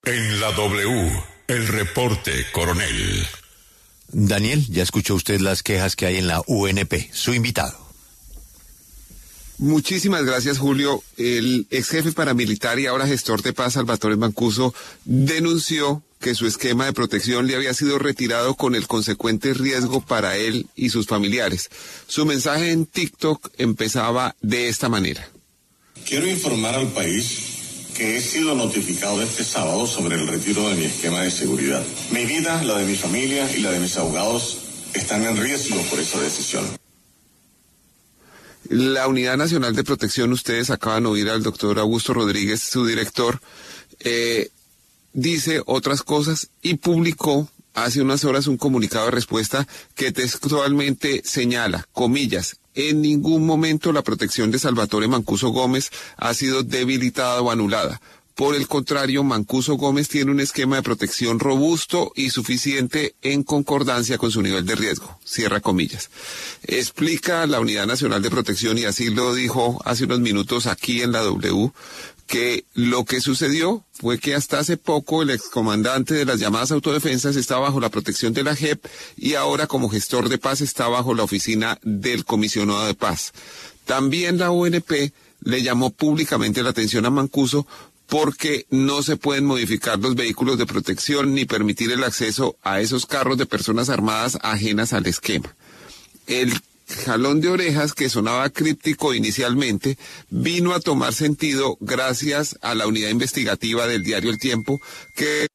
En la W, el reporte, coronel. Daniel, ya escuchó usted las quejas que hay en la UNP. Su invitado. Muchísimas gracias, Julio. El ex jefe paramilitar y ahora gestor de paz, Salvatore Mancuso, denunció que su esquema de protección le había sido retirado con el consecuente riesgo para él y sus familiares. Su mensaje en TikTok empezaba de esta manera. Quiero informar al país que he sido notificado este sábado sobre el retiro de mi esquema de seguridad. Mi vida, la de mi familia y la de mis abogados están en riesgo por esa decisión. La Unidad Nacional de Protección, ustedes acaban de oír al doctor Augusto Rodríguez, su director, dice otras cosas y publicó hace unas horas un comunicado de respuesta que textualmente señala, comillas, en ningún momento la protección de Salvatore Mancuso Gómez ha sido debilitada o anulada. Por el contrario, Mancuso Gómez tiene un esquema de protección robusto y suficiente en concordancia con su nivel de riesgo. Cierra comillas. Explica la Unidad Nacional de Protección, y así lo dijo hace unos minutos aquí en la W, que lo que sucedió fue que hasta hace poco el excomandante de las llamadas autodefensas estaba bajo la protección de la JEP y ahora como gestor de paz está bajo la oficina del comisionado de paz. También la ONP le llamó públicamente la atención a Mancuso porque no se pueden modificar los vehículos de protección ni permitir el acceso a esos carros de personas armadas ajenas al esquema. El jalón de orejas que sonaba críptico inicialmente vino a tomar sentido gracias a la unidad investigativa del diario El Tiempo que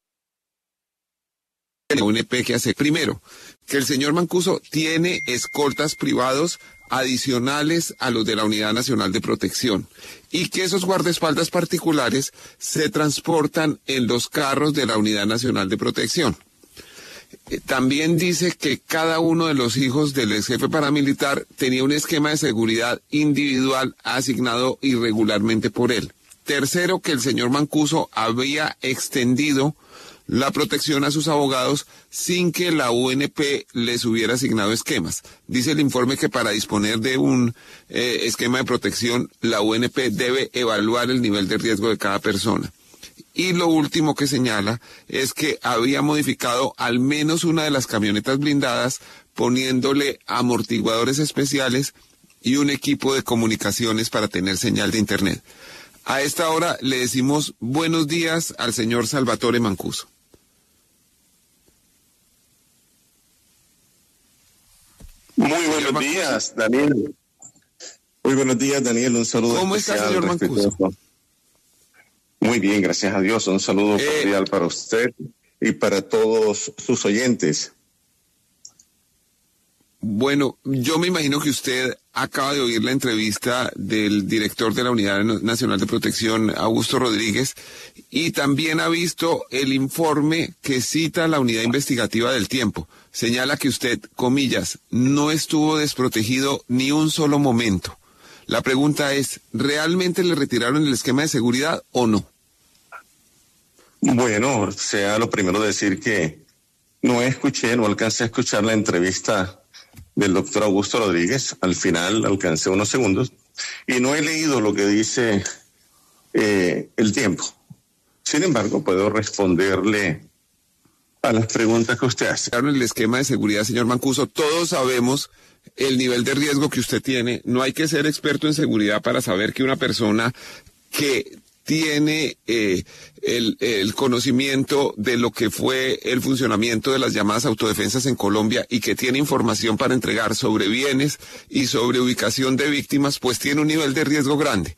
la UNP que hace primero que el señor Mancuso tiene escoltas privados adicionales a los de la Unidad Nacional de Protección y que esos guardaespaldas particulares se transportan en los carros de la Unidad Nacional de Protección. También dice que cada uno de los hijos del ex jefe paramilitar tenía un esquema de seguridad individual asignado irregularmente por él. Tercero, que el señor Mancuso había extendido la protección a sus abogados sin que la UNP les hubiera asignado esquemas. Dice el informe que para disponer de un esquema de protección, la UNP debe evaluar el nivel de riesgo de cada persona. Y lo último que señala es que había modificado al menos una de las camionetas blindadas poniéndole amortiguadores especiales y un equipo de comunicaciones para tener señal de internet. A esta hora le decimos buenos días al señor Salvatore Mancuso. Muy buenos días, Daniel. Muy buenos días, Daniel. Un saludo ¿Cómo está, señor Mancuso? Muy bien, gracias a Dios. Un saludo cordial para usted y para todos sus oyentes. Bueno, yo me imagino que usted acaba de oír la entrevista del director de la Unidad Nacional de Protección, Augusto Rodríguez, y también ha visto el informe que cita la Unidad Investigativa del Tiempo. Señala que usted, comillas, no estuvo desprotegido ni un solo momento. La pregunta es, ¿realmente le retiraron el esquema de seguridad o no? Bueno, sea lo primero decir que no alcancé a escuchar la entrevista del doctor Augusto Rodríguez. Al final alcancé unos segundos y no he leído lo que dice El Tiempo. Sin embargo, puedo responderle a las preguntas que usted hace. El esquema de seguridad, señor Mancuso, todos sabemos el nivel de riesgo que usted tiene. No hay que ser experto en seguridad para saber que una persona que tiene el conocimiento de lo que fue el funcionamiento de las llamadas autodefensas en Colombia y que tiene información para entregar sobre bienes y sobre ubicación de víctimas, pues tiene un nivel de riesgo grande.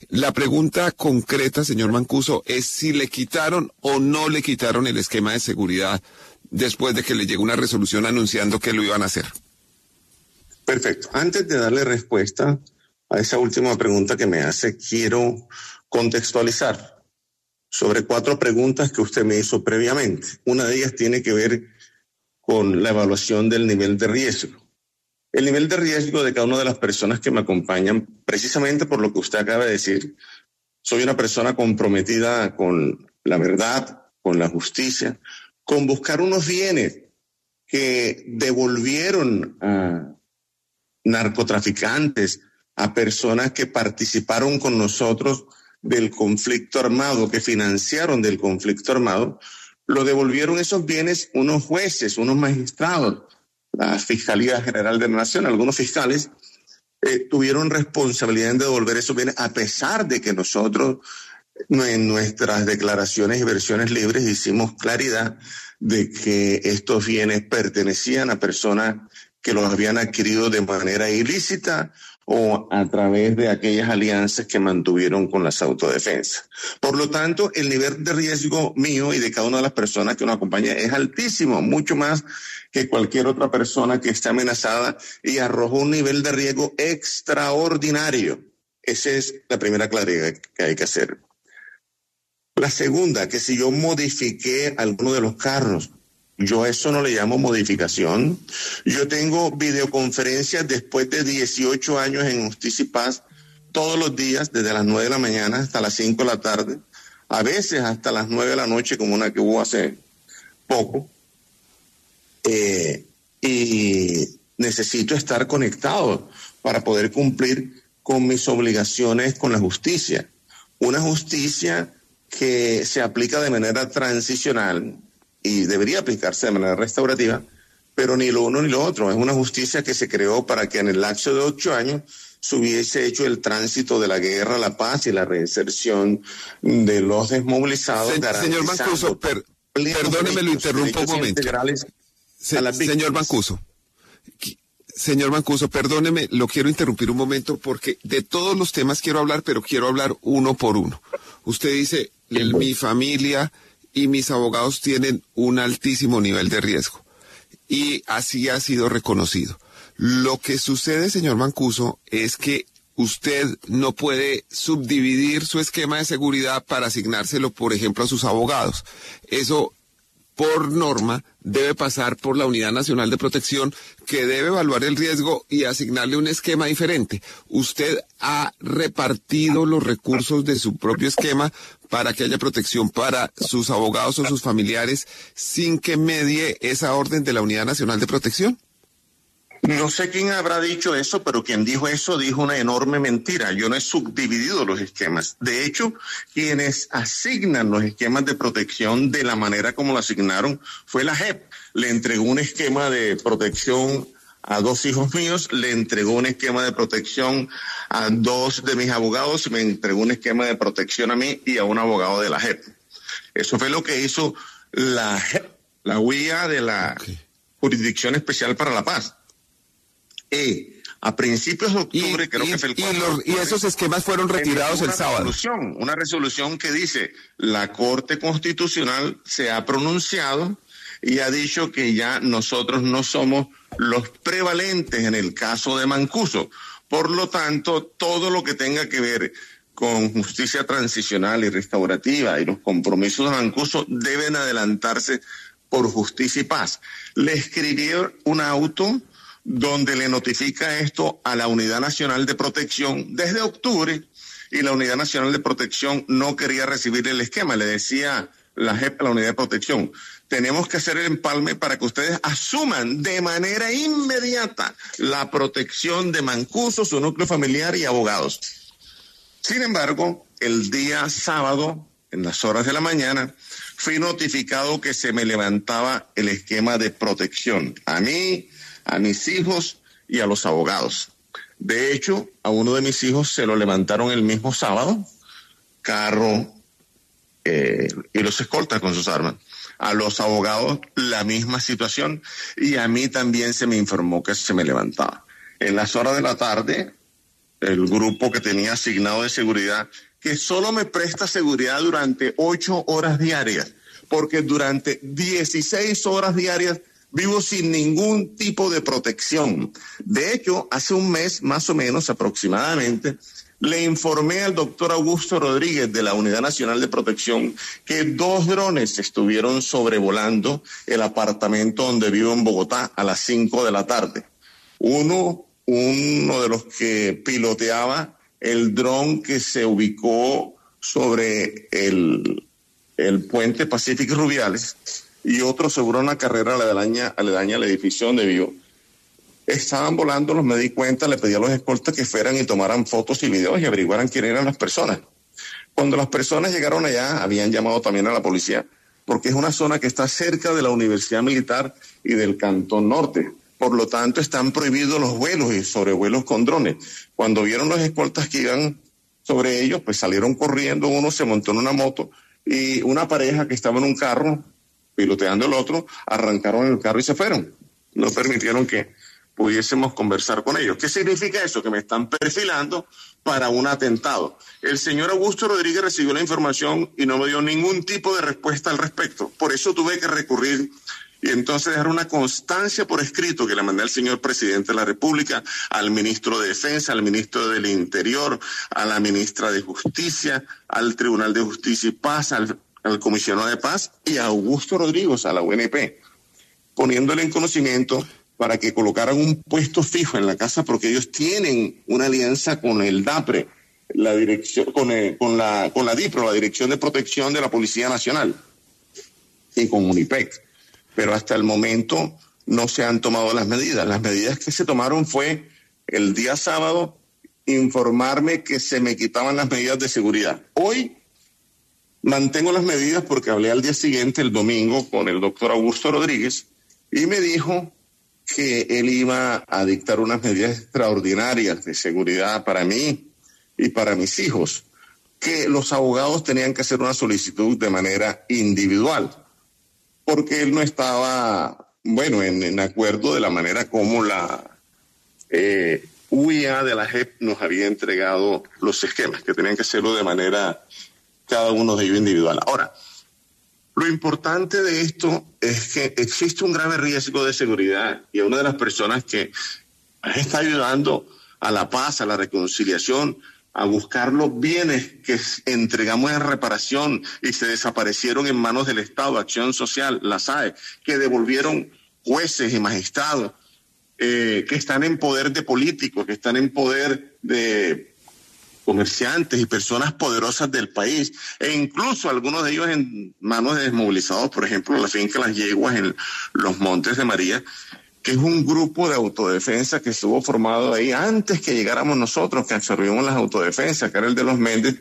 La pregunta concreta, señor Mancuso, es si le quitaron o no le quitaron el esquema de seguridad después de que le llegó una resolución anunciando que lo iban a hacer. Perfecto. Antes de darle respuesta a esa última pregunta que me hace, quiero contextualizar sobre 4 preguntas que usted me hizo previamente. Una de ellas tiene que ver con la evaluación del nivel de riesgo. El nivel de riesgo de cada una de las personas que me acompañan, precisamente por lo que usted acaba de decir, soy una persona comprometida con la verdad, con la justicia, con buscar unos bienes que devolvieron a narcotraficantes, a personas que participaron con nosotros del conflicto armado, que financiaron del conflicto armado, lo devolvieron esos bienes unos jueces, unos magistrados, la Fiscalía General de la Nación, algunos fiscales, tuvieron responsabilidad en devolver esos bienes, a pesar de que nosotros en nuestras declaraciones y versiones libres hicimos claridad de que estos bienes pertenecían a personas que los habían adquirido de manera ilícita o a través de aquellas alianzas que mantuvieron con las autodefensas. Por lo tanto, el nivel de riesgo mío y de cada una de las personas que nos acompaña es altísimo, mucho más que cualquier otra persona que esté amenazada, y arrojó un nivel de riesgo extraordinario. Esa es la primera claridad que hay que hacer. La segunda, que si yo modifiqué alguno de los carros, yo a eso no le llamo modificación. Yo tengo videoconferencias después de 18 años en Justicia y Paz, todos los días, desde las 9 de la mañana hasta las 5 de la tarde, a veces hasta las 9 de la noche, como una que hubo hace poco. Y necesito estar conectado para poder cumplir con mis obligaciones con la justicia. Una justicia que se aplica de manera transicional y debería aplicarse de manera restaurativa, pero ni lo uno ni lo otro. Es una justicia que se creó para que en el lapso de 8 años se hubiese hecho el tránsito de la guerra, la paz y la reinserción de los desmovilizados. Señor Mancuso, perdóneme, lo interrumpo un momento. Señor Mancuso, perdóneme, lo quiero interrumpir un momento porque de todos los temas quiero hablar, pero quiero hablar uno por uno. Usted dice, mi familia y mis abogados tienen un altísimo nivel de riesgo, y así ha sido reconocido. Lo que sucede, señor Mancuso, es que usted no puede subdividir su esquema de seguridad para asignárselo, por ejemplo, a sus abogados. Eso, por norma, debe pasar por la Unidad Nacional de Protección, que debe evaluar el riesgo y asignarle un esquema diferente. ¿Usted ha repartido los recursos de su propio esquema para que haya protección para sus abogados o sus familiares sin que medie esa orden de la Unidad Nacional de Protección? No sé quién habrá dicho eso, pero quien dijo eso dijo una enorme mentira. Yo no he subdividido los esquemas. De hecho, quienes asignan los esquemas de protección de la manera como lo asignaron fue la JEP. Le entregó un esquema de protección a 2 hijos míos, le entregó un esquema de protección a 2 de mis abogados y me entregó un esquema de protección a mí y a un abogado de la JEP. Eso fue lo que hizo la JEP, la UIA de la Jurisdicción Especial para la Paz. A principios de octubre, creo que fue el 4 de octubre, y esos esquemas fueron retirados el sábado. Una resolución que dice, la Corte Constitucional se ha pronunciado y ha dicho que ya nosotros no somos los prevalentes en el caso de Mancuso. Por lo tanto, todo lo que tenga que ver con justicia transicional y restaurativa y los compromisos de Mancuso deben adelantarse por Justicia y Paz. Le escribieron un auto donde le notifica esto a la Unidad Nacional de Protección desde octubre, y la Unidad Nacional de Protección no quería recibir el esquema. Le decía la JEP a la Unidad de Protección, tenemos que hacer el empalme para que ustedes asuman de manera inmediata la protección de Mancuso, su núcleo familiar y abogados. Sin embargo, el día sábado, en las horas de la mañana, fui notificado que se me levantaba el esquema de protección a mí, a mis hijos y a los abogados. De hecho, a uno de mis hijos se lo levantaron el mismo sábado, carro y los escoltas con sus armas. A los abogados la misma situación, y a mí también se me informó que se me levantaba. En las horas de la tarde, el grupo que tenía asignado de seguridad, que solo me presta seguridad durante 8 horas diarias, porque durante 16 horas diarias vivo sin ningún tipo de protección. De hecho, hace un mes, más o menos, aproximadamente, le informé al doctor Augusto Rodríguez de la Unidad Nacional de Protección que 2 drones estuvieron sobrevolando el apartamento donde vivo en Bogotá a las 5 de la tarde. Uno de los que piloteaba el dron que se ubicó sobre el puente Pacífico y Rubiales, y otro sobre una carrera aledaña al edificio donde vivo. Estaban volando, me di cuenta, le pedí a los escoltas que fueran y tomaran fotos y videos y averiguaran quién eran las personas. Cuando las personas llegaron allá, habían llamado también a la policía, porque es una zona que está cerca de la Universidad Militar y del Cantón Norte. Por lo tanto, están prohibidos los vuelos y sobrevuelos con drones. Cuando vieron los escoltas que iban sobre ellos, pues salieron corriendo, uno se montó en una moto y una pareja que estaba en un carro, piloteando el otro, arrancaron el carro y se fueron. No permitieron que pudiésemos conversar con ellos. ¿Qué significa eso? Que me están perfilando para un atentado. El señor Augusto Rodríguez recibió la información y no me dio ningún tipo de respuesta al respecto. Por eso tuve que recurrir y entonces dejar una constancia por escrito que le mandé al señor presidente de la República, al ministro de Defensa, al ministro del Interior, a la ministra de Justicia, al Tribunal de Justicia y Paz, al comisionado de Paz y a Augusto Rodríguez, a la UNP, poniéndole en conocimiento para que colocaran un puesto fijo en la casa, porque ellos tienen una alianza con el DAPRE, la dirección, con la DIPRO, la Dirección de Protección de la Policía Nacional, y con UNIPEC. Pero hasta el momento no se han tomado las medidas. Las medidas que se tomaron fue el día sábado informarme que se me quitaban las medidas de seguridad. Hoy mantengo las medidas porque hablé al día siguiente, el domingo, con el doctor Augusto Rodríguez y me dijo que él iba a dictar unas medidas extraordinarias de seguridad para mí y para mis hijos, que los abogados tenían que hacer una solicitud de manera individual, porque él no estaba, en acuerdo de la manera como la UIA de la JEP nos había entregado los esquemas, que tenían que hacerlo de manera, cada uno de ellos individual. Ahora, lo importante de esto es que existe un grave riesgo de seguridad y a una de las personas que está ayudando a la paz, a la reconciliación, a buscar los bienes que entregamos en reparación y se desaparecieron en manos del Estado, Acción Social, la SAE, que devolvieron jueces y magistrados, que están en poder de políticos, que están en poder de comerciantes y personas poderosas del país, e incluso algunos de ellos en manos de desmovilizados, por ejemplo, la finca Las Yeguas en los Montes de María, que es un grupo de autodefensa que estuvo formado ahí antes que llegáramos nosotros, que absorbimos las autodefensas, que era el de los Méndez.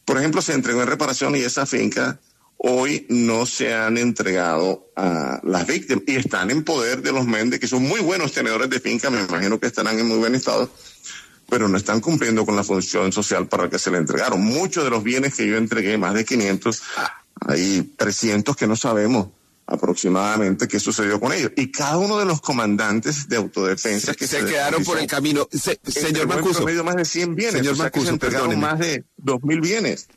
Por ejemplo, se entregó en reparación y esa finca hoy no se han entregado a las víctimas y están en poder de los Méndez, que son muy buenos tenedores de finca, me imagino que estarán en muy buen estado, pero no están cumpliendo con la función social para la que se le entregaron. Muchos de los bienes que yo entregué, más de 500, hay 300 que no sabemos aproximadamente qué sucedió con ellos. Y cada uno de los comandantes de autodefensa que se quedaron por el camino. Señor Mancuso. Más de 100 bienes. Señor Mancuso, se entregaron más de 2.000 bienes.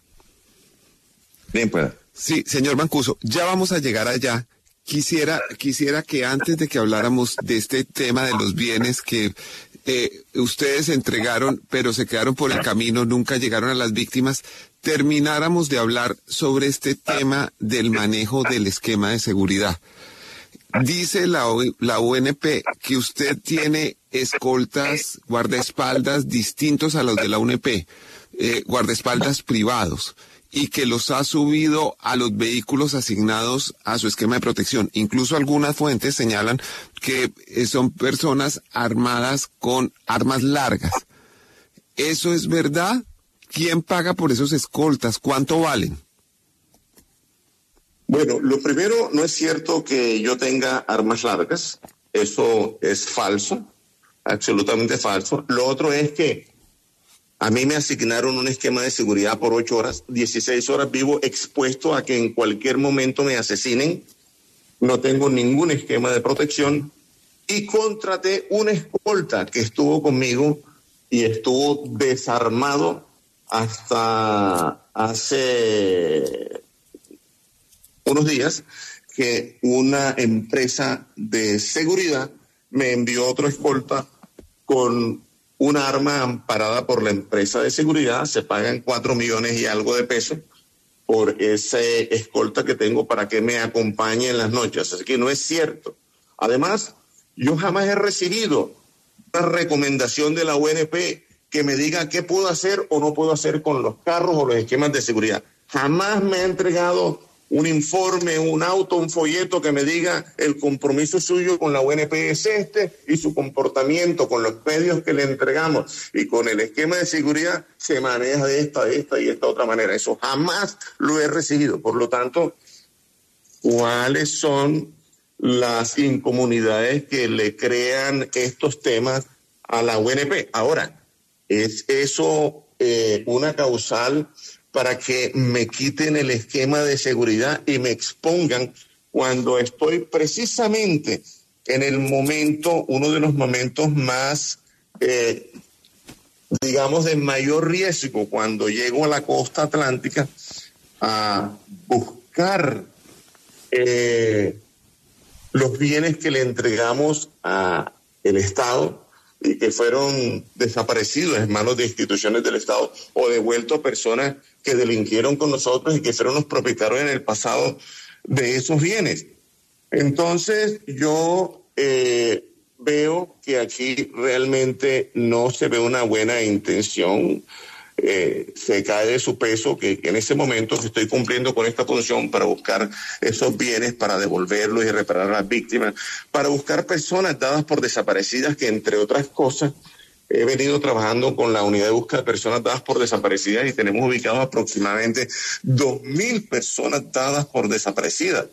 Bien, pues. Sí, señor Mancuso, ya vamos a llegar allá. Quisiera que antes de que habláramos de este tema de los bienes que ustedes entregaron, pero se quedaron por el camino, nunca llegaron a las víctimas, termináramos de hablar sobre este tema del manejo del esquema de seguridad. Dice la UNP que usted tiene escoltas, guardaespaldas distintos a los de la UNP, guardaespaldas privados, y que los ha subido a los vehículos asignados a su esquema de protección. Incluso algunas fuentes señalan que son personas armadas con armas largas. ¿Eso es verdad? ¿Quién paga por esos escoltas? ¿Cuánto valen? Bueno, lo primero, no es cierto que yo tenga armas largas. Eso es falso, absolutamente falso. Lo otro es que a mí me asignaron un esquema de seguridad por 8 horas, 16 horas vivo expuesto a que en cualquier momento me asesinen. No tengo ningún esquema de protección y contraté una escolta que estuvo conmigo y estuvo desarmado hasta hace unos días, que una empresa de seguridad me envió otro escolta con una arma amparada por la empresa de seguridad. Se pagan 4 millones y algo de pesos por ese escolta que tengo para que me acompañe en las noches. Así que no es cierto. Además, yo jamás he recibido una recomendación de la UNP que me diga qué puedo hacer o no puedo hacer con los carros o los esquemas de seguridad. Jamás me ha entregado un informe, un auto, un folleto que me diga el compromiso suyo con la UNP es este y su comportamiento con los medios que le entregamos y con el esquema de seguridad se maneja de esta y esta otra manera. Eso jamás lo he recibido. Por lo tanto, ¿cuáles son las incomunidades que le crean estos temas a la UNP? Ahora, ¿es eso una causal para que me quiten el esquema de seguridad y me expongan cuando estoy precisamente en el momento, uno de los momentos más, digamos, de mayor riesgo, cuando llego a la costa atlántica a buscar los bienes que le entregamos al Estado y que fueron desaparecidos en manos de instituciones del Estado o devueltos a personas que delinquieron con nosotros y que fueron los propietarios en el pasado de esos bienes. Entonces yo veo que aquí realmente no se ve una buena intención. Se cae de su peso que en ese momento que estoy cumpliendo con esta función para buscar esos bienes, para devolverlos y reparar a las víctimas, para buscar personas dadas por desaparecidas, que entre otras cosas he venido trabajando con la unidad de búsqueda de personas dadas por desaparecidas y tenemos ubicados aproximadamente 2.000 personas dadas por desaparecidas.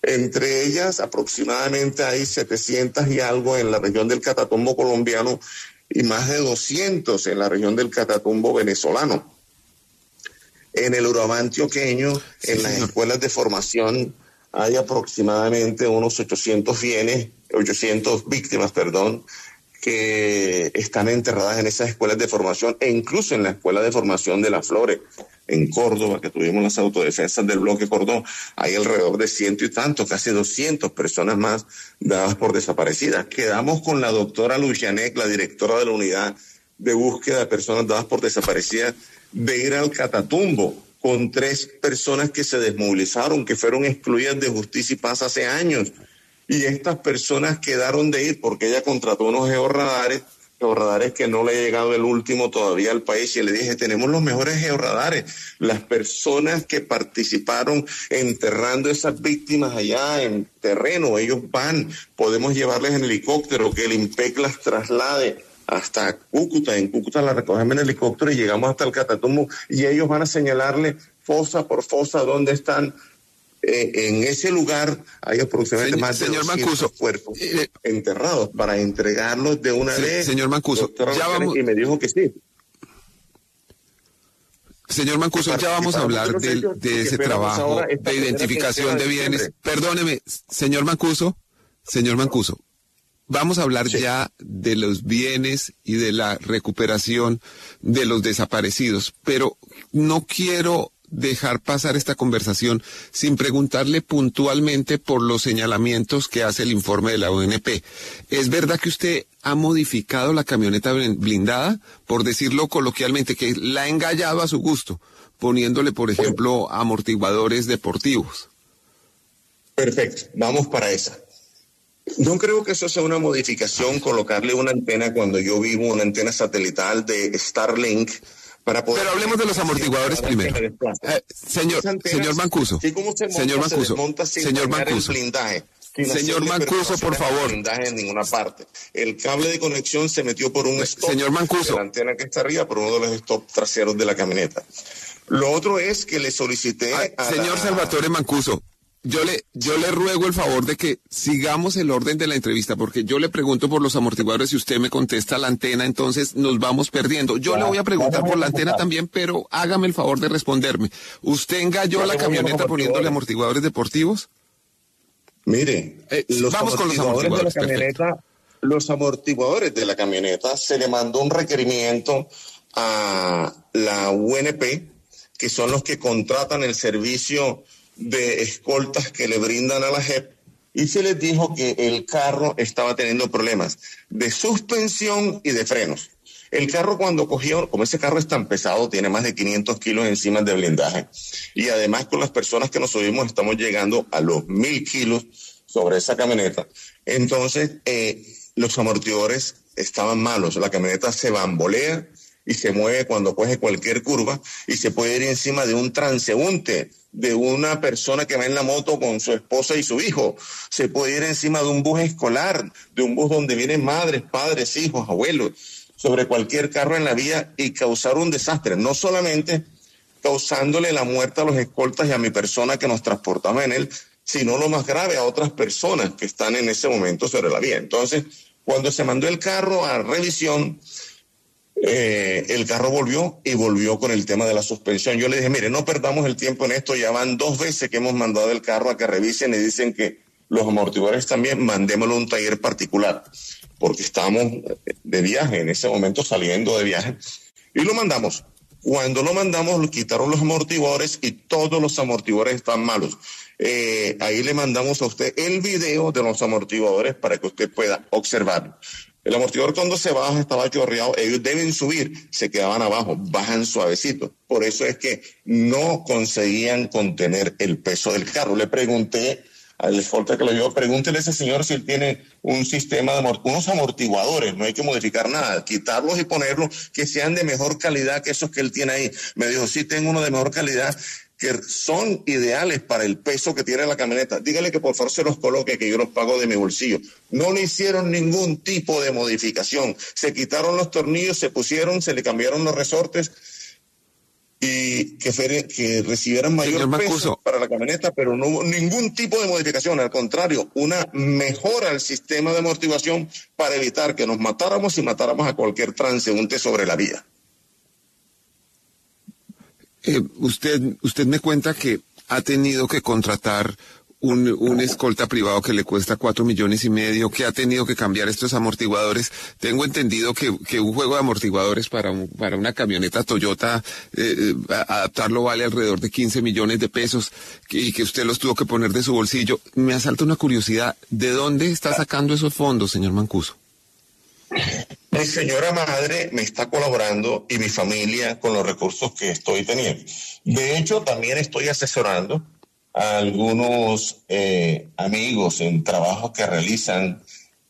Entre ellas aproximadamente hay 700 y algo en la región del Catatumbo colombiano y más de 200 en la región del Catatumbo venezolano. En el Urabá antioqueño, en las escuelas de formación, hay aproximadamente unos 800 víctimas, que están enterradas en esas escuelas de formación e incluso en la escuela de formación de Las Flores, en Córdoba, que tuvimos las autodefensas del bloque Cordón, hay alrededor de 100 y tantos, casi 200 personas más dadas por desaparecidas. Quedamos con la doctora Lucianek, la directora de la unidad de búsqueda de personas dadas por desaparecidas, de ir al Catatumbo con 3 personas que se desmovilizaron, que fueron excluidas de Justicia y Paz hace años. Y estas personas quedaron de ir porque ella contrató unos georradares que no le ha llegado el último todavía al país, y le dije, tenemos los mejores georradares. Las personas que participaron enterrando esas víctimas allá en terreno, ellos van, podemos llevarles en helicóptero, que el IMPEC las traslade hasta Cúcuta. En Cúcuta la recogemos en helicóptero y llegamos hasta el Catatumbo y ellos van a señalarle fosa por fosa dónde están. En ese lugar hay aproximadamente más de 200 cuerpos enterrados para entregarlos de una vez. Señor Mancuso, ya vamos. Y me dijo que sí. Señor Mancuso, ya vamos a hablar de ese trabajo de identificación de bienes. Perdóneme, señor Mancuso, vamos a hablar ya de los bienes y de la recuperación de los desaparecidos, pero no quiero dejar pasar esta conversación sin preguntarle puntualmente por los señalamientos que hace el informe de la UNP. ¿Es verdad que usted ha modificado la camioneta blindada, por decirlo coloquialmente, que la ha engallado a su gusto, poniéndole, por ejemplo, amortiguadores deportivos? Perfecto, vamos para esa. No creo que eso sea una modificación, colocarle una antena cuando yo vivo, una antena satelital de Starlink. Pero hablemos de los amortiguadores primero. Señor Mancuso, por favor. Blindaje en ninguna parte. El cable de conexión se metió por un stop. Señor Mancuso. La antena que está arriba por uno de los stops traseros de la camioneta. Lo otro es que le solicité señor Salvatore Mancuso, yo le ruego el favor de que sigamos el orden de la entrevista, porque yo le pregunto por los amortiguadores y usted me contesta la antena, entonces nos vamos perdiendo. Yo le voy a preguntar por la antena también, pero hágame el favor de responderme. ¿Usted engalló la camioneta poniéndole amortiguadores deportivos? Mire, vamos con los amortiguadores de la camioneta. Los amortiguadores de la camioneta se le mandó un requerimiento a la UNP, que son los que contratan el servicio de escoltas que le brindan a la JEP, y se les dijo que el carro estaba teniendo problemas de suspensión y de frenos. El carro, cuando cogió, como ese carro es tan pesado, tiene más de 500 kilos encima de blindaje, y además con las personas que nos subimos estamos llegando a los 1.000 kilos sobre esa camioneta. Entonces los amortiguadores estaban malos, la camioneta se bambolea y se mueve cuando coge cualquier curva y se puede ir encima de un transeúnte, de una persona que va en la moto con su esposa y su hijo. Se puede ir encima de un bus escolar, de un bus donde vienen madres, padres, hijos, abuelos, sobre cualquier carro en la vía y causar un desastre, no solamente causándole la muerte a los escoltas y a mi persona que nos transportaba en él, sino lo más grave, a otras personas que están en ese momento sobre la vía. Entonces, cuando se mandó el carro a revisión, el carro volvió con el tema de la suspensión. Yo le dije, mire, no perdamos el tiempo en esto, ya van 2 veces que hemos mandado el carro a que revisen y dicen que los amortiguadores también, mandémoslo a un taller particular, porque estábamos de viaje, en ese momento saliendo de viaje, y lo mandamos. Cuando lo mandamos, quitaron los amortiguadores y todos los amortiguadores están malos. Ahí le mandamos a usted el video de los amortiguadores para que usted pueda observarlo. El amortiguador cuando se baja estaba chorreado, ellos deben subir, se quedaban abajo, bajan suavecito. Por eso es que no conseguían contener el peso del carro. Le pregunté al escolta que lo llevó, pregúntele a ese señor si él tiene un sistema de unos amortiguadores, no hay que modificar nada, quitarlos y ponerlos que sean de mejor calidad que esos que él tiene ahí. Me dijo, sí, tengo uno de mejor calidad, que son ideales para el peso que tiene la camioneta. Dígale que por favor se los coloque, que yo los pago de mi bolsillo. No le hicieron ningún tipo de modificación. Se quitaron los tornillos, se pusieron, se le cambiaron los resortes y que recibieran mayor peso para la camioneta, pero no hubo ningún tipo de modificación. Al contrario, una mejora al sistema de amortiguación para evitar que nos matáramos y matáramos a cualquier transeúnte sobre la vía. Usted me cuenta que ha tenido que contratar un escolta privado que le cuesta 4,5 millones, que ha tenido que cambiar estos amortiguadores. Tengo entendido que un juego de amortiguadores para una camioneta Toyota, adaptarlo vale alrededor de 15 millones de pesos y que usted los tuvo que poner de su bolsillo. Me asalta una curiosidad, ¿de dónde está sacando esos fondos, señor Mancuso? Mi señora madre me está colaborando y mi familia con los recursos que estoy teniendo. De hecho, también estoy asesorando a algunos amigos en trabajos que realizan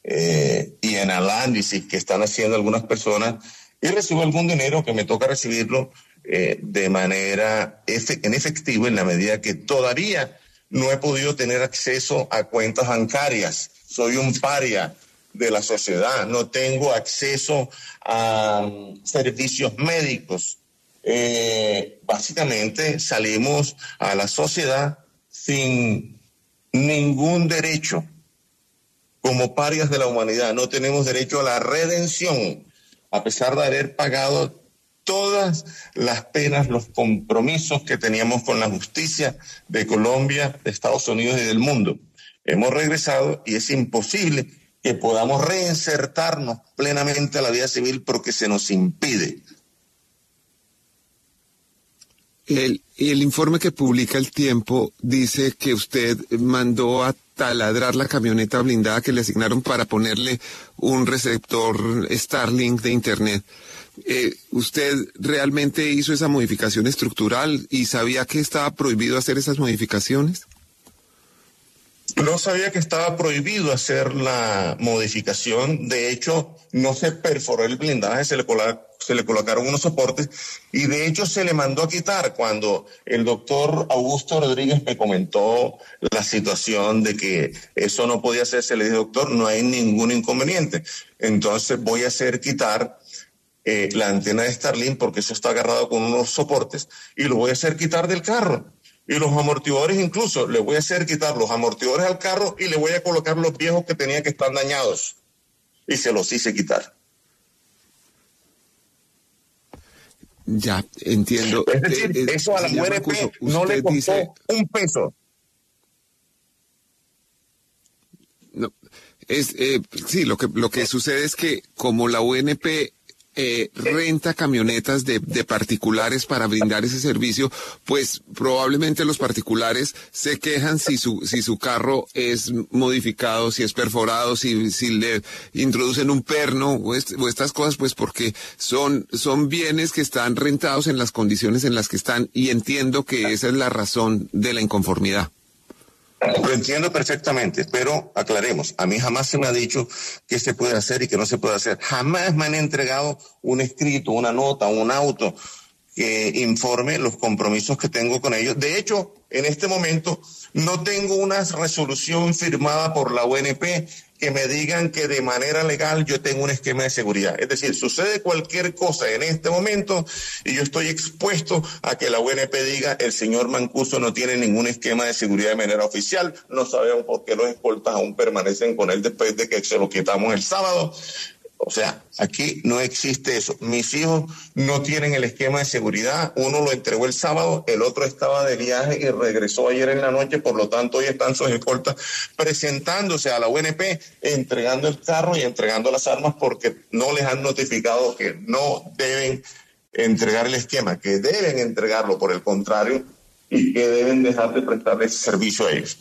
y en análisis que están haciendo algunas personas, y recibo algún dinero que me toca recibirlo de manera en efectivo, en la medida que todavía no he podido tener acceso a cuentas bancarias. Soy un paria de la sociedad, no tengo acceso a servicios médicos. Básicamente salimos a la sociedad sin ningún derecho. Como parias de la humanidad, no tenemos derecho a la redención, a pesar de haber pagado todas las penas, los compromisos que teníamos con la justicia de Colombia, de Estados Unidos y del mundo. Hemos regresado y es imposible que podamos reinsertarnos plenamente a la vida civil porque se nos impide. El informe que publica El Tiempo dice que usted mandó a taladrar la camioneta blindada que le asignaron para ponerle un receptor Starlink de Internet. ¿Usted realmente hizo esa modificación estructural y sabía que estaba prohibido hacer esas modificaciones? No sabía que estaba prohibido hacer la modificación. De hecho, no se perforó el blindaje, se le colocaron unos soportes y de hecho se le mandó a quitar. Cuando el doctor Augusto Rodríguez me comentó la situación de que eso no podía hacerse, le dije, doctor, no hay ningún inconveniente. Entonces voy a hacer quitar la antena de Starlink porque eso está agarrado con unos soportes y lo voy a hacer quitar del carro. Y los amortiguadores incluso, le voy a hacer quitar los amortiguadores al carro y le voy a colocar los viejos que tenía que estar dañados. Y se los hice quitar. Ya, entiendo. Es decir, eso a la UNP no le costó un peso. No, sí, lo que sucede es que como la UNP renta camionetas de particulares para brindar ese servicio, pues probablemente los particulares se quejan si su carro es modificado, si es perforado, si le introducen un perno o estas cosas, pues porque son bienes que están rentados en las condiciones en las que están, y entiendo que esa es la razón de la inconformidad. Lo entiendo perfectamente, pero aclaremos, a mí jamás se me ha dicho qué se puede hacer y qué no se puede hacer. Jamás me han entregado un escrito, una nota, un auto que informe los compromisos que tengo con ellos. De hecho, en este momento no tengo una resolución firmada por la UNP que me digan que de manera legal yo tengo un esquema de seguridad. Es decir, sucede cualquier cosa en este momento y yo estoy expuesto a que la UNP diga el señor Mancuso no tiene ningún esquema de seguridad de manera oficial, no sabemos por qué los escoltas aún permanecen con él después de que se lo quitamos el sábado. O sea, aquí no existe eso. Mis hijos no tienen el esquema de seguridad. Uno lo entregó el sábado, el otro estaba de viaje y regresó ayer en la noche. Por lo tanto, hoy están sus escoltas presentándose a la UNP, entregando el carro y entregando las armas porque no les han notificado que no deben entregar el esquema, que deben entregarlo por el contrario y que deben dejar de prestarles servicio a ellos.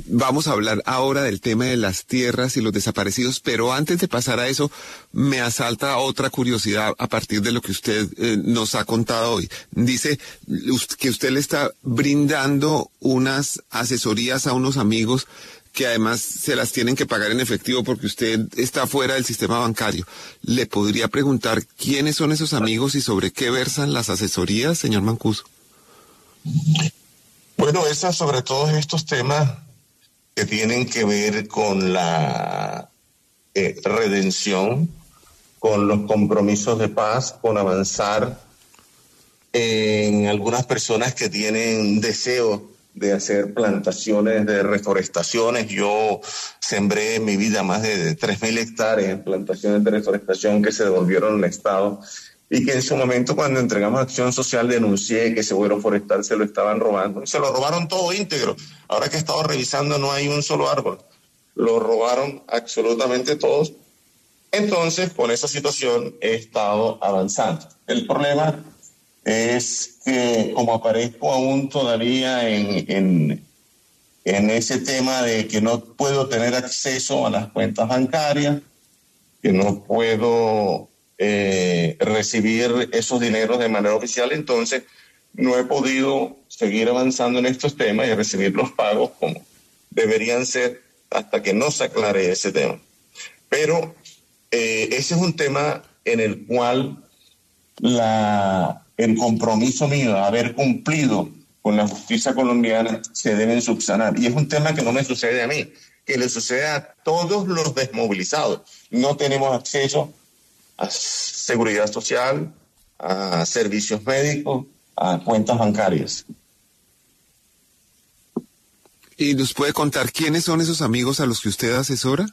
Vamos a hablar ahora del tema de las tierras y los desaparecidos, pero antes de pasar a eso, me asalta otra curiosidad a partir de lo que usted nos ha contado hoy. Dice que usted le está brindando unas asesorías a unos amigos que además se las tienen que pagar en efectivo porque usted está fuera del sistema bancario. ¿Le podría preguntar quiénes son esos amigos y sobre qué versan las asesorías, señor Mancuso? Bueno, esas sobre todos estos temas que tienen que ver con la redención, con los compromisos de paz, con avanzar en algunas personas que tienen deseo de hacer plantaciones de reforestaciones. Yo sembré en mi vida más de 3.000 hectáreas en plantaciones de reforestación que se devolvieron al Estado y que en su momento cuando entregamos Acción Social denuncié que ese Seguro Forestal se lo estaban robando. Se lo robaron todo íntegro. Ahora que he estado revisando no hay un solo árbol. Lo robaron absolutamente todos. Entonces, con esa situación he estado avanzando. El problema es que como aparezco aún todavía en ese tema de que no puedo tener acceso a las cuentas bancarias, que no puedo recibir esos dineros de manera oficial, entonces no he podido seguir avanzando en estos temas y recibir los pagos como deberían ser hasta que no se aclare ese tema. Pero ese es un tema en el cual el compromiso mío de haber cumplido con la justicia colombiana se deben subsanar. Y es un tema que no me sucede a mí, que le sucede a todos los desmovilizados. No tenemos acceso a seguridad social, a servicios médicos, a cuentas bancarias. ¿Y nos puede contar quiénes son esos amigos a los que usted asesora?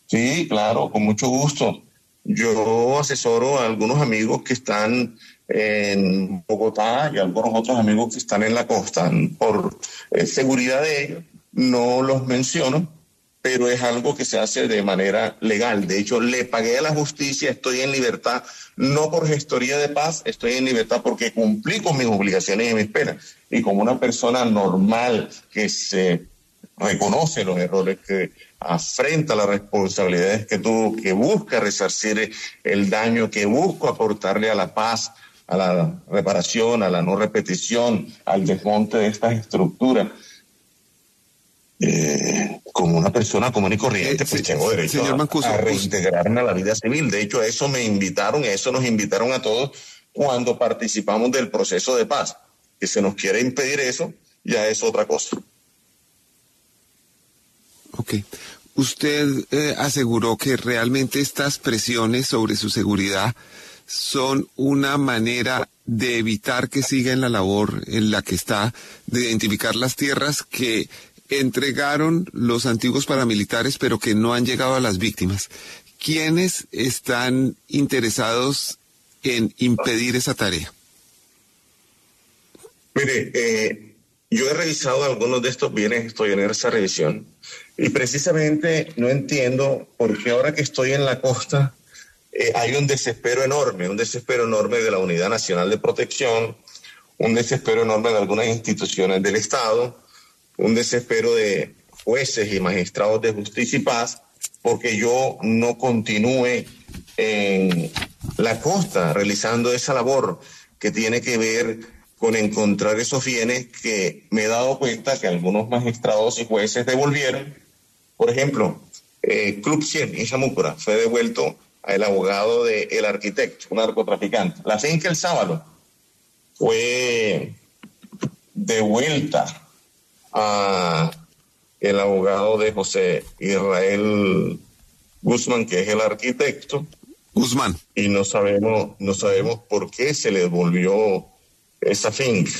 Sí, claro, con mucho gusto. Yo asesoro a algunos amigos que están en Bogotá y a algunos otros amigos que están en la costa. Por seguridad de ellos, no los menciono, pero es algo que se hace de manera legal. De hecho, le pagué a la justicia, estoy en libertad, no por gestoría de paz, estoy en libertad porque cumplí con mis obligaciones y mis penas. Y como una persona normal que se reconoce los errores, que afrenta las responsabilidades que tuvo, que busca resarcir el daño, que busca aportarle a la paz, a la reparación, a la no repetición, al desmonte de estas estructuras. Como una persona común y corriente, pues tengo derecho a reintegrarme a la vida civil. De hecho, a eso me invitaron, a eso nos invitaron a todos cuando participamos del proceso de paz. Que se nos quiere impedir eso, ya es otra cosa. Ok. Usted aseguró que realmente estas presiones sobre su seguridad son una manera de evitar que siga en la labor en la que está, de identificar las tierras que entregaron los antiguos paramilitares, pero que no han llegado a las víctimas. ¿Quiénes están interesados en impedir esa tarea? Mire, yo he revisado algunos de estos bienes, estoy en esa revisión, y precisamente no entiendo por qué ahora que estoy en la costa hay un desespero enorme de la Unidad Nacional de Protección, un desespero enorme de algunas instituciones del Estado, un desespero de jueces y magistrados de justicia y paz, porque yo no continúe en la costa realizando esa labor que tiene que ver con encontrar esos bienes que me he dado cuenta que algunos magistrados y jueces devolvieron. Por ejemplo, Club 100 en Chamucura fue devuelto al abogado del arquitecto, un narcotraficante. La finca El Sábalo fue devuelta a el abogado de José Israel Guzmán, que es el arquitecto. Guzmán. Y no sabemos por qué se le devolvió esa finca.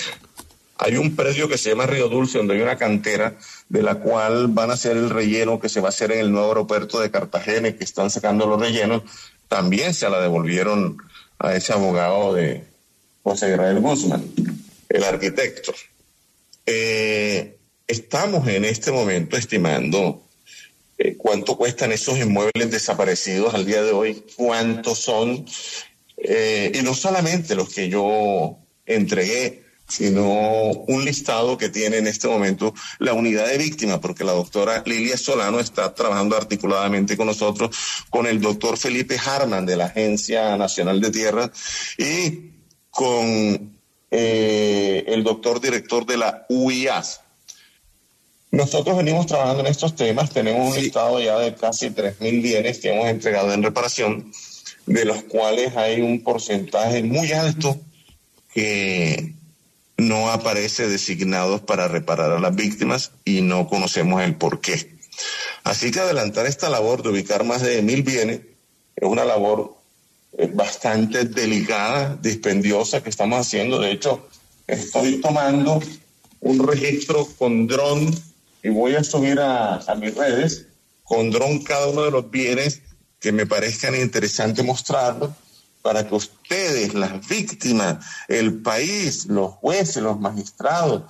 Hay un predio que se llama Río Dulce, donde hay una cantera de la cual van a hacer el relleno que se va a hacer en el nuevo aeropuerto de Cartagena, y que están sacando los rellenos. También se la devolvieron a ese abogado de José Israel Guzmán, el arquitecto. Estamos en este momento estimando cuánto cuestan esos inmuebles desaparecidos al día de hoy, cuántos son, y no solamente los que yo entregué, sino un listado que tiene en este momento la unidad de víctimas, porque la doctora Lilia Solano está trabajando articuladamente con nosotros, con el doctor Felipe Harman de la Agencia Nacional de Tierras y con el doctor director de la UIAS. Nosotros venimos trabajando en estos temas, tenemos un listado ya de casi 3.000 bienes que hemos entregado en reparación, de los cuales hay un porcentaje muy alto que no aparece designados para reparar a las víctimas y no conocemos el por qué. Así que adelantar esta labor de ubicar más de 1.000 bienes es una labor bastante delicada, dispendiosa que estamos haciendo. De hecho, estoy tomando un registro con dron y voy a subir a mis redes con dron cada uno de los bienes que me parezcan interesantes mostrarlos, para que ustedes, las víctimas, el país, los jueces, los magistrados,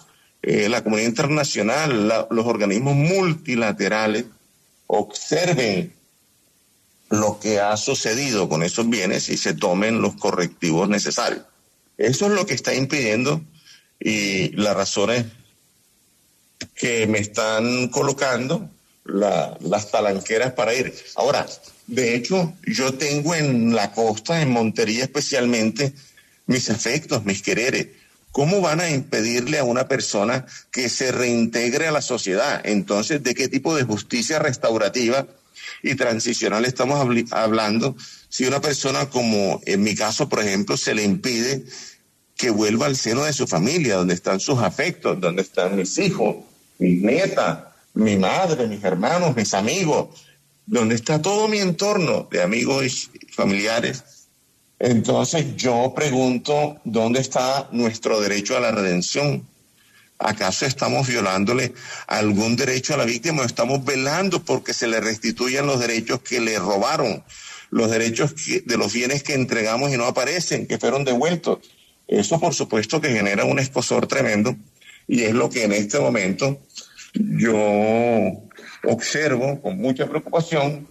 la comunidad internacional, los organismos multilaterales, observen lo que ha sucedido con esos bienes y se tomen los correctivos necesarios. Eso es lo que está impidiendo y las razones que me están colocando las talanqueras para ir. Ahora, de hecho, yo tengo en la costa, en Montería especialmente, mis afectos, mis quereres. ¿Cómo van a impedirle a una persona que se reintegre a la sociedad? Entonces, ¿de qué tipo de justicia restaurativa y transicional estamos hablando? Si una persona, como en mi caso, por ejemplo, se le impide que vuelva al seno de su familia, donde están sus afectos, donde están mis hijos, mis nietas, mi madre, mis hermanos, mis amigos, donde está todo mi entorno de amigos y familiares. Entonces yo pregunto, ¿dónde está nuestro derecho a la redención? ¿Acaso estamos violándole algún derecho a la víctima o estamos velando porque se le restituyan los derechos que le robaron, los derechos de los bienes que entregamos y no aparecen, que fueron devueltos? Eso por supuesto que genera un escozor tremendo y es lo que en este momento yo observo con mucha preocupación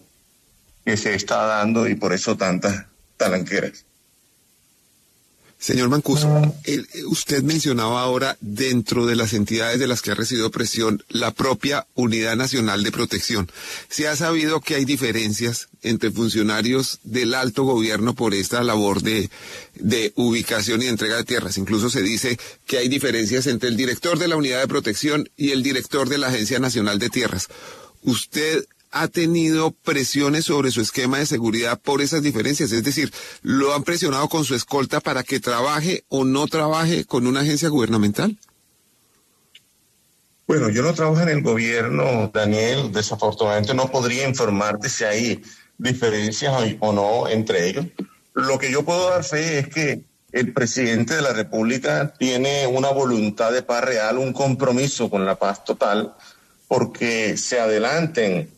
que se está dando y por eso tantas talanqueras. Señor Mancuso, usted mencionaba ahora dentro de las entidades de las que ha recibido presión la propia Unidad Nacional de Protección. Se ha sabido que hay diferencias entre funcionarios del alto gobierno por esta labor de ubicación y entrega de tierras. Incluso se dice que hay diferencias entre el director de la Unidad de Protección y el director de la Agencia Nacional de Tierras. ¿Usted ha tenido presiones sobre su esquema de seguridad por esas diferencias? Es decir, ¿lo han presionado con su escolta para que trabaje o no trabaje con una agencia gubernamental? Bueno, yo no trabajo en el gobierno, Daniel. Desafortunadamente no podría informarte si hay diferencias o no entre ellos. Lo que yo puedo dar fe es que el presidente de la República tiene una voluntad de paz real, un compromiso con la paz total, porque se adelanten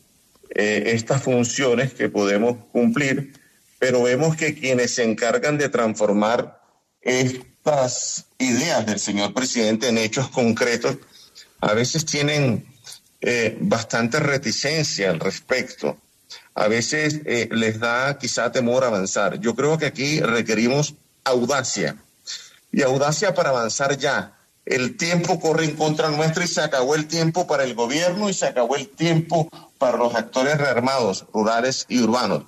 estas funciones que podemos cumplir, pero vemos que quienes se encargan de transformar estas ideas del señor presidente en hechos concretos a veces tienen bastante reticencia al respecto. A veces les da quizá temor avanzar. Yo creo que aquí requerimos audacia, y audacia para avanzar ya. El tiempo corre en contra nuestra y se acabó el tiempo para el gobierno y se acabó el tiempo para los actores rearmados, rurales y urbanos.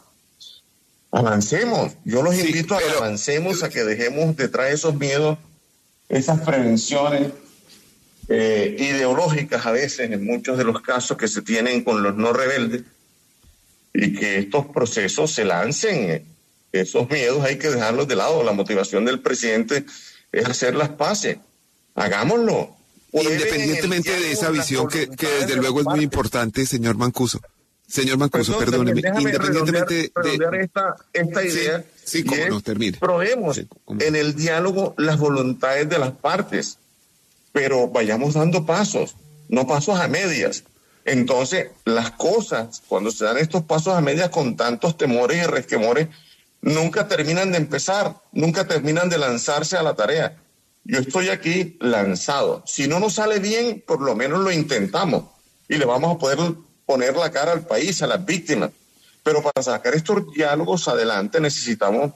Avancemos. Yo los invito a que avancemos, a que dejemos detrás de esos miedos, esas prevenciones ideológicas a veces, en muchos de los casos que se tienen con los no rebeldes, y que estos procesos se lancen. Esos miedos hay que dejarlos de lado. La motivación del presidente es hacer las paces. Hagámoslo. Independientemente de esa visión que desde luego es muy importante, señor Mancuso. Señor Mancuso, perdóneme. Independientemente de esta idea. Sí, cómo no, termine. Probemos en el diálogo las voluntades de las partes, pero vayamos dando pasos, no pasos a medias. Entonces, las cosas, cuando se dan estos pasos a medias con tantos temores y resquemores, nunca terminan de empezar, nunca terminan de lanzarse a la tarea. Yo estoy aquí lanzado. Si no nos sale bien, por lo menos lo intentamos y le vamos a poder poner la cara al país, a las víctimas. Pero para sacar estos diálogos adelante necesitamos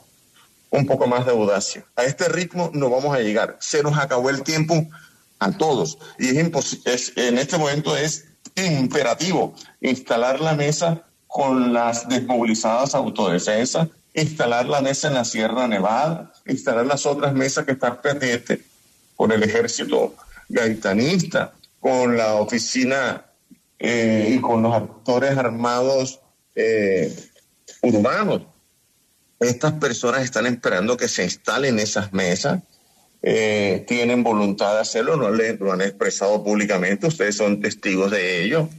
un poco más de audacia. A este ritmo no vamos a llegar. Se nos acabó el tiempo a todos y en este momento es imperativo instalar la mesa con las desmovilizadas autodefensas, instalar la mesa en la Sierra Nevada, instalar las otras mesas que están pendientes con el ejército gaitanista, con la oficina y con los actores armados urbanos. Estas personas están esperando que se instalen esas mesas, tienen voluntad de hacerlo, no lo han expresado públicamente, ustedes son testigos de ello.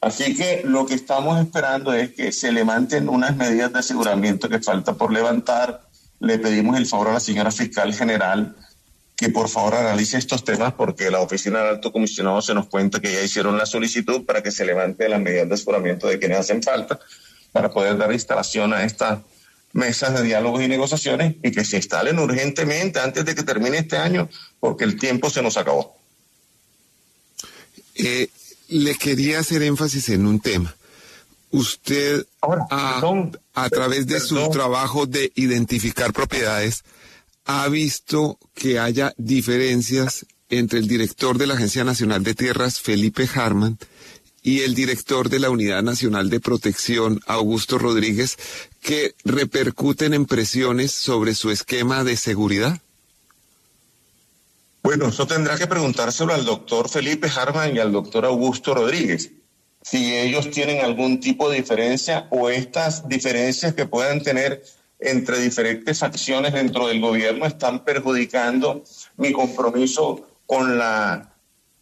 Así que lo que estamos esperando es que se levanten unas medidas de aseguramiento que falta por levantar. Le pedimos el favor a la señora fiscal general que por favor analice estos temas, porque la oficina del alto comisionado se nos cuenta que ya hicieron la solicitud para que se levante las medidas de aseguramiento de quienes hacen falta para poder dar instalación a estas mesas de diálogos y negociaciones y que se instalen urgentemente antes de que termine este año, porque el tiempo se nos acabó. Le quería hacer énfasis en un tema. Usted, a través de su trabajo de identificar propiedades, ha visto que haya diferencias entre el director de la Agencia Nacional de Tierras, Felipe Harman, y el director de la Unidad Nacional de Protección, Augusto Rodríguez, que repercuten en presiones sobre su esquema de seguridad. Bueno, eso tendrá que preguntárselo al doctor Felipe Harman y al doctor Augusto Rodríguez, si ellos tienen algún tipo de diferencia o estas diferencias que puedan tener entre diferentes facciones dentro del gobierno están perjudicando mi compromiso con la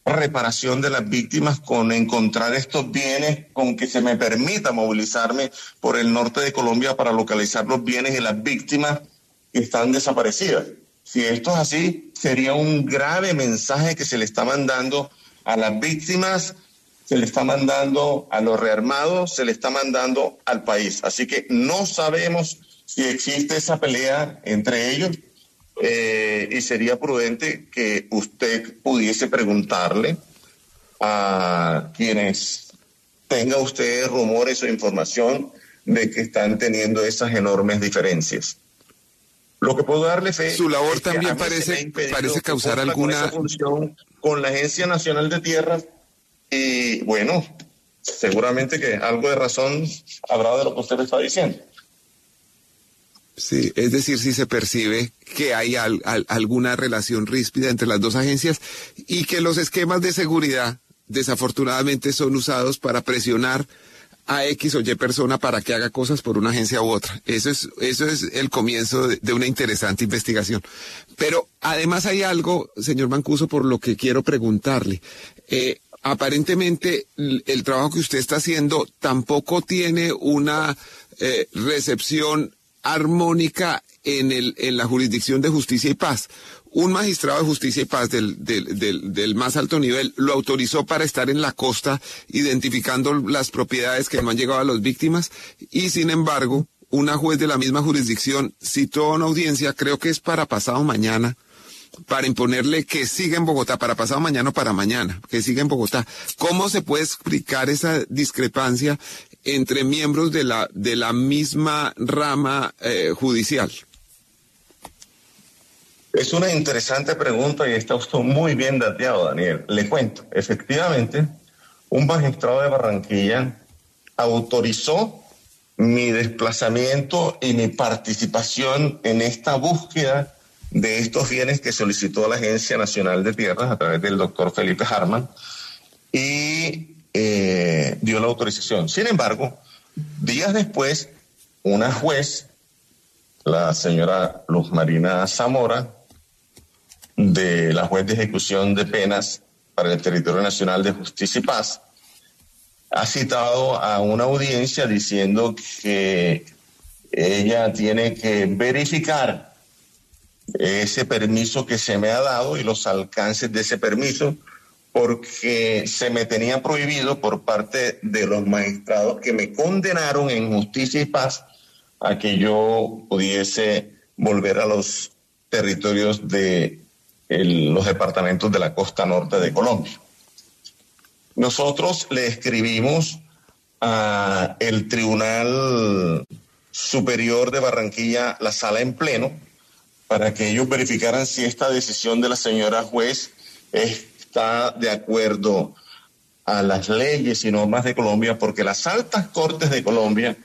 reparación de las víctimas, con encontrar estos bienes, con que se me permita movilizarme por el norte de Colombia para localizar los bienes y las víctimas que están desaparecidas. Si esto es así, sería un grave mensaje que se le está mandando a las víctimas, se le está mandando a los rearmados, se le está mandando al país. Así que no sabemos si existe esa pelea entre ellos y sería prudente que usted pudiese preguntarle a quienes tenga usted rumores o información de que están teniendo esas enormes diferencias. Lo que puedo darle fe. Su labor también parece causar alguna función con la Agencia Nacional de Tierras y bueno, seguramente que algo de razón habrá de lo que usted me está diciendo. Sí, es decir, si se percibe que hay alguna relación ríspida entre las dos agencias y que los esquemas de seguridad desafortunadamente son usados para presionar a X o Y persona para que haga cosas por una agencia u otra. Eso es el comienzo de una interesante investigación. Pero además hay algo, señor Mancuso, por lo que quiero preguntarle. Aparentemente el trabajo que usted está haciendo tampoco tiene una recepción armónica en la jurisdicción de Justicia y Paz. Un magistrado de Justicia y Paz del más alto nivel lo autorizó para estar en la costa identificando las propiedades que no han llegado a las víctimas y sin embargo una juez de la misma jurisdicción citó a una audiencia, creo que es para pasado mañana, para imponerle que siga en Bogotá, para pasado mañana o para mañana, que siga en Bogotá. ¿Cómo se puede explicar esa discrepancia entre miembros de la misma rama judicial? Es una interesante pregunta y está usted muy bien dateado, Daniel. Le cuento, efectivamente, un magistrado de Barranquilla autorizó mi desplazamiento y mi participación en esta búsqueda de estos bienes que solicitó la Agencia Nacional de Tierras a través del doctor Felipe Harman y dio la autorización. Sin embargo, días después, una juez, la señora Luz Marina Zamora, de la juez de ejecución de penas para el Territorio Nacional de Justicia y Paz, ha citado a una audiencia diciendo que ella tiene que verificar ese permiso que se me ha dado y los alcances de ese permiso, porque se me tenía prohibido por parte de los magistrados que me condenaron en Justicia y Paz a que yo pudiese volver a los territorios de los departamentos de la costa norte de Colombia. Nosotros le escribimos a el Tribunal Superior de Barranquilla, la sala en pleno, para que ellos verificaran si esta decisión de la señora juez está de acuerdo a las leyes y normas de Colombia, porque las altas cortes de Colombia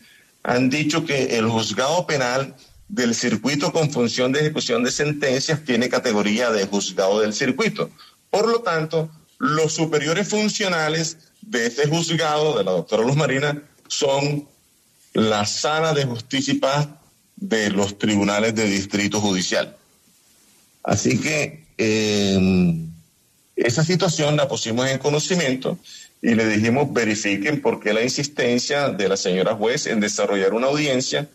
han dicho que el juzgado penal del circuito con función de ejecución de sentencias tiene categoría de juzgado del circuito. Por lo tanto, los superiores funcionales de este juzgado de la doctora Luz Marina son la Sala de Justicia y Paz de los tribunales de distrito judicial. Así que esa situación la pusimos en conocimiento y le dijimos verifiquen por qué la insistencia de la señora juez en desarrollar una audiencia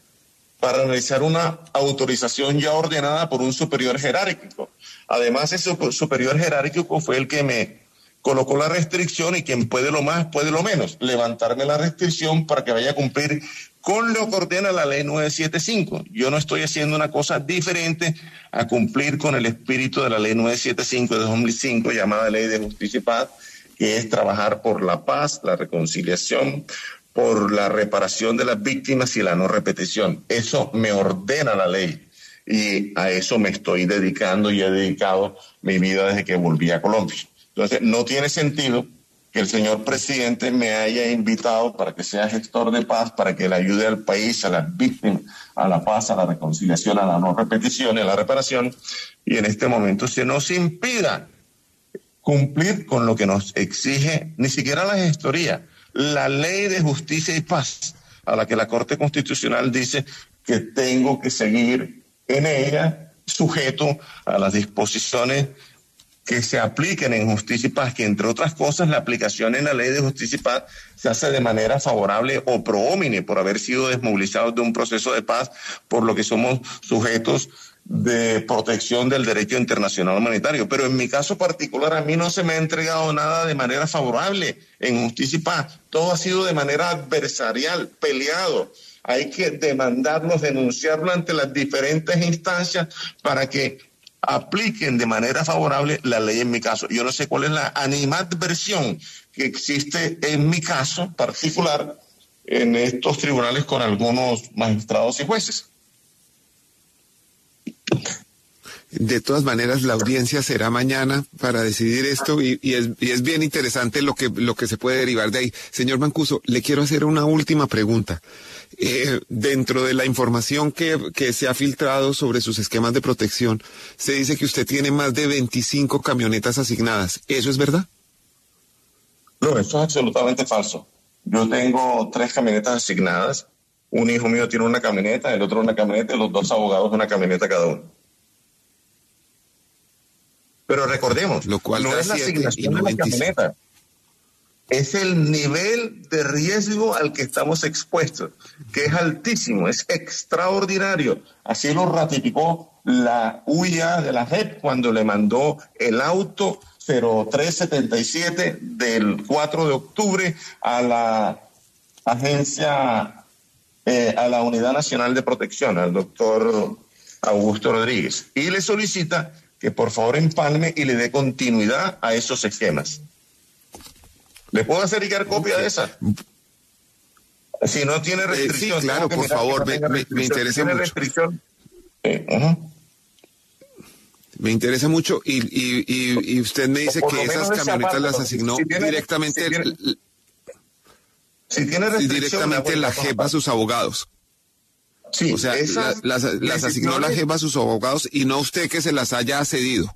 para analizar una autorización ya ordenada por un superior jerárquico. Además, ese superior jerárquico fue el que me colocó la restricción y quien puede lo más, puede lo menos. Levantarme la restricción para que vaya a cumplir con lo que ordena la ley 975. Yo no estoy haciendo una cosa diferente a cumplir con el espíritu de la ley 975 de 2005, llamada Ley de Justicia y Paz, que es trabajar por la paz, la reconciliación, por la reparación de las víctimas y la no repetición. Eso me ordena la ley y a eso me estoy dedicando y he dedicado mi vida desde que volví a Colombia. Entonces, no tiene sentido que el señor presidente me haya invitado para que sea gestor de paz, para que le ayude al país, a las víctimas, a la paz, a la reconciliación, a la no repetición y a la reparación, y en este momento se nos impida cumplir con lo que nos exige ni siquiera la gestoría, la Ley de Justicia y Paz, a la que la Corte Constitucional dice que tengo que seguir en ella, sujeto a las disposiciones que se apliquen en Justicia y Paz, que entre otras cosas la aplicación en la Ley de Justicia y Paz se hace de manera favorable o pro homine por haber sido desmovilizados de un proceso de paz, por lo que somos sujetos de protección del derecho internacional humanitario. Pero en mi caso particular a mí no se me ha entregado nada de manera favorable en Justicia y Paz. Todo ha sido de manera adversarial, peleado. Hay que demandarlos, denunciarlo ante las diferentes instancias para que apliquen de manera favorable la ley en mi caso. Yo no sé cuál es la animadversión que existe en mi caso particular en estos tribunales con algunos magistrados y jueces. De todas maneras, la audiencia será mañana para decidir esto y es bien interesante lo que se puede derivar de ahí. Señor Mancuso, le quiero hacer una última pregunta. Dentro de la información que se ha filtrado sobre sus esquemas de protección, se dice que usted tiene más de 25 camionetas asignadas. ¿Eso es verdad? No, eso es absolutamente falso. Yo tengo 3 camionetas asignadas. Un hijo mío tiene una camioneta, el otro una camioneta y los 2 abogados una camioneta cada uno. Pero recordemos, lo cual no es la asignación de la camioneta, es el nivel de riesgo al que estamos expuestos, que es altísimo, es extraordinario. Así lo ratificó la UIA de la JEP cuando le mandó el auto 0377 del 4 de octubre a la agencia, a la Unidad Nacional de Protección, al doctor Augusto Rodríguez, y le solicita que por favor empalme y le dé continuidad a esos esquemas. ¿Le puedo hacer llegar copia de esa? Si no tiene restricción. Sí, claro, por favor, me interesa mucho. Me interesa mucho y usted me dice que esas camionetas las asignó directamente. Si tiene Sí, restricción, directamente la JEP a sus abogados. Sí, O sea, esas las asignó la decisiones- JEP a sus abogados y no usted que se las haya cedido.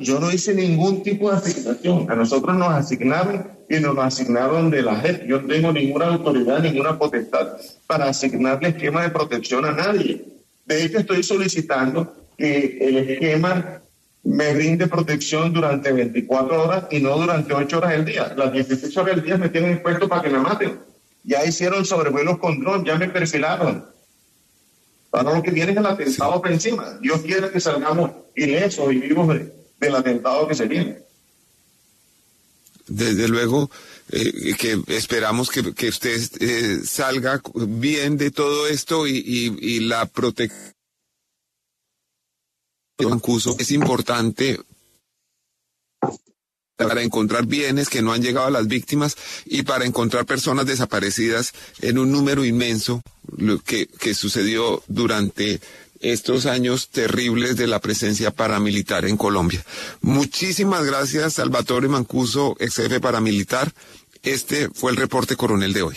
Yo no hice ningún tipo de asignación. A nosotros nos asignaron y nos lo asignaron de la JEP. Yo no tengo ninguna autoridad, ninguna potestad para asignarle esquema de protección a nadie. De hecho, estoy solicitando que el esquema me brinde protección durante 24 horas y no durante 8 horas del día. Las 16 horas del día me tienen expuesto para que me maten. Ya hicieron sobrevuelos con dron, ya me perfilaron. Ahora lo que viene es el atentado por encima. Dios quiere que salgamos ilesos y vivos del atentado que se viene. Desde luego que esperamos que usted salga bien de todo esto y la protección de Mancuso es importante para encontrar bienes que no han llegado a las víctimas y para encontrar personas desaparecidas en un número inmenso, lo que sucedió durante estos años terribles de la presencia paramilitar en Colombia. Muchísimas gracias, Salvatore Mancuso, ex jefe paramilitar. Este fue el reporte coronel de hoy.